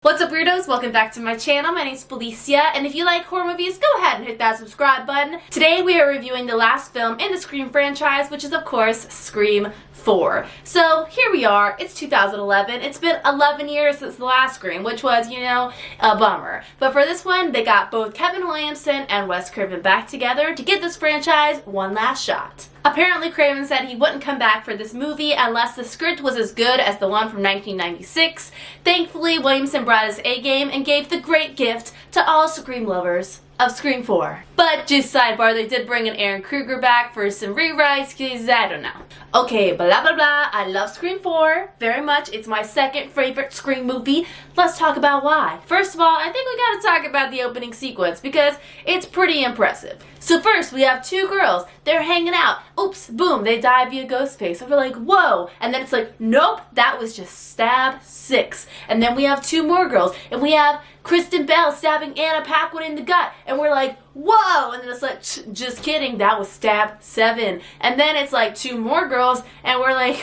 What's up, weirdos? Welcome back to my channel. My name's Felicia, and if you like horror movies, go ahead and hit that subscribe button. Today we are reviewing the last film in the Scream franchise, which is of course Scream 4. So here we are, it's 2011. It's been 11 years since the last Scream, which was, you know, a bummer. But for this one, they got both Kevin Williamson and Wes Craven back together to give this franchise one last shot. Apparently, Craven said he wouldn't come back for this movie unless the script was as good as the one from 1996. Thankfully, Williamson brought his A-game and gave the great gift to all Scream lovers of Scream 4. But just sidebar, they did bring an Aaron Kruger back for some rewrites, because I don't know. Okay, blah blah blah, I love Scream 4 very much. It's my second favorite Scream movie. Let's talk about why. First of all, I think we gotta talk about the opening sequence because it's pretty impressive. So first, we have two girls. They're hanging out. Oops, boom, they die via Ghostface. And we're like, whoa. And then it's like, nope, that was just stab 6. And then we have two more girls. And we have Kristen Bell stabbing Anna Paquin in the gut. And we're like, whoa. And then it's like, just kidding, that was stab 7. And then it's like two more girls. And we're like,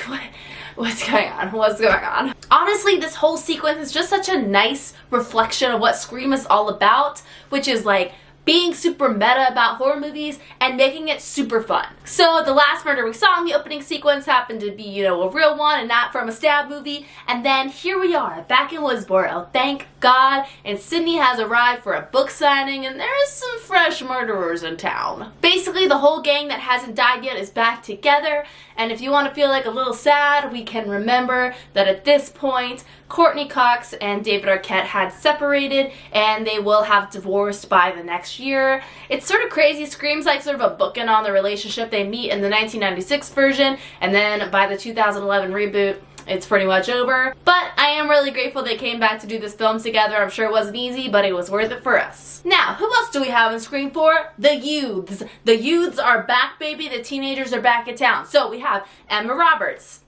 what's going on? What's going on? Honestly, this whole sequence is just such a nice reflection of what Scream is all about, which is like, being super meta about horror movies and making it super fun. So the last murder we saw in the opening sequence happened to be, you know, a real one and not from a stab movie. And then here we are back in Woodsboro, thank God, and Sydney has arrived for a book signing and there is some fresh murderers in town. Basically, the whole gang that hasn't died yet is back together, and if you want to feel like a little sad, we can remember that at this point, Courtney Cox and David Arquette had separated and they will have divorced by the next year. It's sort of crazy. Scream's like sort of a bookend on the relationship. They meet in the 1996 version and then by the 2011 reboot, it's pretty much over. But I am really grateful they came back to do this film together. I'm sure it wasn't easy, but it was worth it for us. Now, who else do we have in Scream 4? The youths. The youths are back, baby. The teenagers are back in town. So we have Emma Roberts,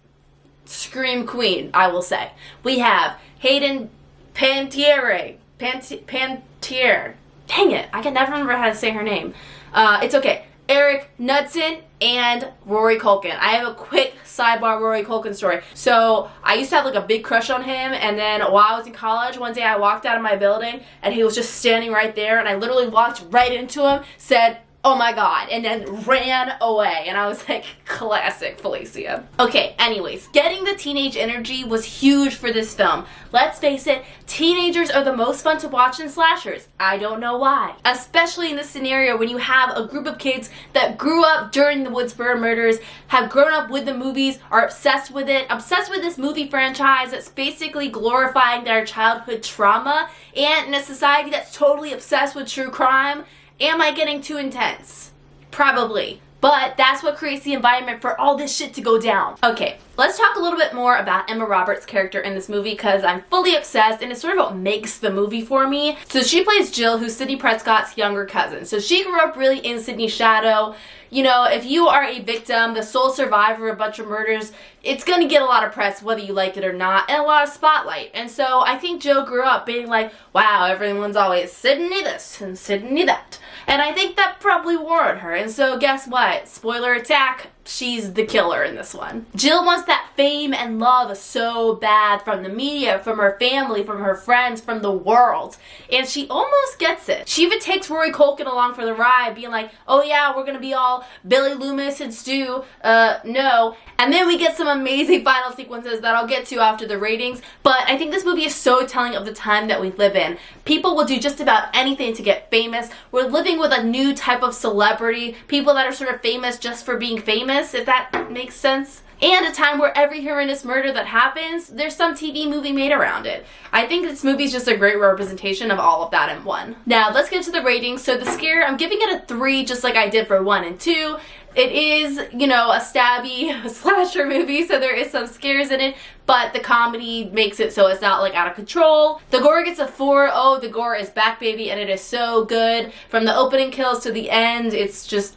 Scream Queen, I will say. We have Hayden Panettiere. Panettiere. Dang it, I can never remember how to say her name. It's okay. Eric Knudsen and Rory Culkin. I have a quick sidebar Rory Culkin story. So I used to have like a big crush on him, and then while I was in college, one day I walked out of my building and he was just standing right there, and I literally walked right into him, said, oh my God, and then ran away. And I was like, classic Felicia. Okay, anyways, getting the teenage energy was huge for this film. Let's face it, teenagers are the most fun to watch in slashers. I don't know why. Especially in this scenario when you have a group of kids that grew up during the Woodsboro murders, have grown up with the movies, are obsessed with it, obsessed with this movie franchise that's basically glorifying their childhood trauma, and in a society that's totally obsessed with true crime. Am I getting too intense? Probably. But that's what creates the environment for all this shit to go down. Okay, let's talk a little bit more about Emma Roberts' character in this movie because I'm fully obsessed and it's sort of what makes the movie for me. So she plays Jill, who's Sidney Prescott's younger cousin. So she grew up really in Sidney's shadow. You know, if you are a victim, the sole survivor of a bunch of murders, it's going to get a lot of press whether you like it or not, and a lot of spotlight. And so I think Jill grew up being like, wow, everyone's always Sidney this and Sidney that. And I think that probably wore on her. And so guess what? Spoiler attack, she's the killer in this one. Jill wants that fame and love so bad from the media, from her family, from her friends, from the world. And she almost gets it. She even takes Rory Culkin along for the ride, being like, oh yeah, we're gonna be all Billy Loomis and Stu, no. And then we get some amazing final sequences that I'll get to after the ratings. But I think this movie is so telling of the time that we live in. People will do just about anything to get famous. We're living with a new type of celebrity. People that are sort of famous just for being famous, if that makes sense. And a time where every horrendous murder that happens, there's some TV movie made around it. I think this movie is just a great representation of all of that in one. Now, let's get to the ratings. So the scare, I'm giving it a 3 just like I did for 1 and 2. It is, you know, a stabby slasher movie, so there is some scares in it, but the comedy makes it so it's not like out of control. The gore gets a 4. Oh, the gore is back, baby, and it is so good. From the opening kills to the end, it's just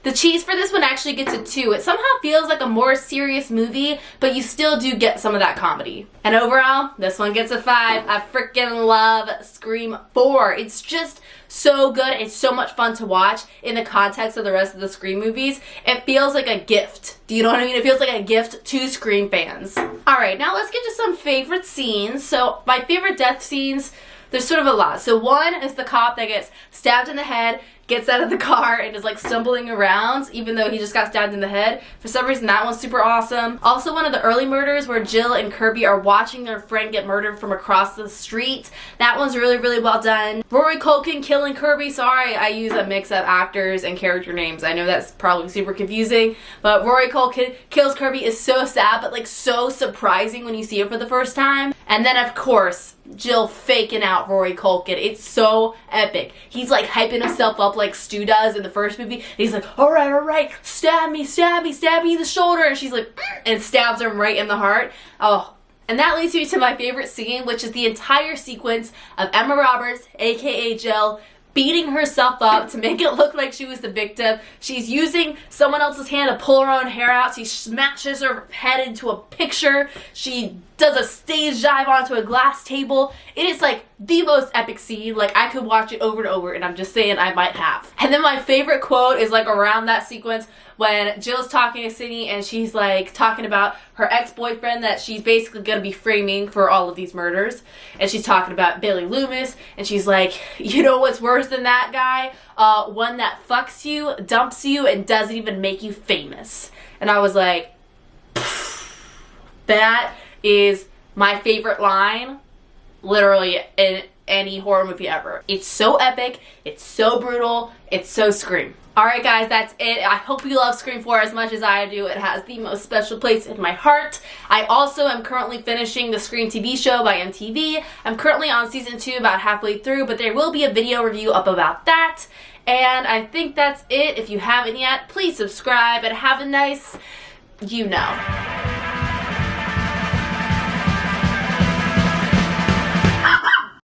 The cheese for this one actually gets a 2. It somehow feels like a more serious movie, but you still do get some of that comedy. And overall, this one gets a 5. I freaking love Scream 4. It's just so good. It's so much fun to watch in the context of the rest of the Scream movies. It feels like a gift. Do you know what I mean? It feels like a gift to Scream fans. Alright, now let's get to some favorite scenes. So my favorite death scenes, there's sort of a lot. So one is the cop that gets stabbed in the head, gets out of the car and is like stumbling around even though he just got stabbed in the head. For some reason that one's super awesome. Also one of the early murders where Jill and Kirby are watching their friend get murdered from across the street. That one's really, really well done. Rory Culkin killing Kirby. Sorry, I use a mix of actors and character names. I know that's probably super confusing, but Rory Culkin kills Kirby is so sad but like so surprising when you see it for the first time. And then of course Jill faking out Rory Culkin. It's so epic. He's like hyping himself up like Stu does in the first movie. And he's like, all right, stab me in the shoulder. And she's like, and stabs him right in the heart. Oh, and that leads me to my favorite scene, which is the entire sequence of Emma Roberts, aka Jill, beating herself up to make it look like she was the victim. She's using someone else's hand to pull her own hair out. She smashes her head into a picture. She does a stage dive onto a glass table. It is like the most epic scene. Like I could watch it over and over, and I'm just saying I might have. And then my favorite quote is like around that sequence when Jill's talking to Sydney and she's like talking about her ex-boyfriend that she's basically gonna be framing for all of these murders. And she's talking about Billy Loomis, and she's like, you know what's worse than that guy? One that fucks you, dumps you, and doesn't even make you famous. And I was like, that is my favorite line literally in any horror movie ever. It's so epic, it's so brutal, it's so Scream. Alright guys, that's it. I hope you love Scream 4 as much as I do. It has the most special place in my heart. I also am currently finishing the Scream TV show by MTV. I'm currently on season 2, about halfway through, but there will be a video review up about that. And I think that's it. If you haven't yet, please subscribe and have a nice, you know.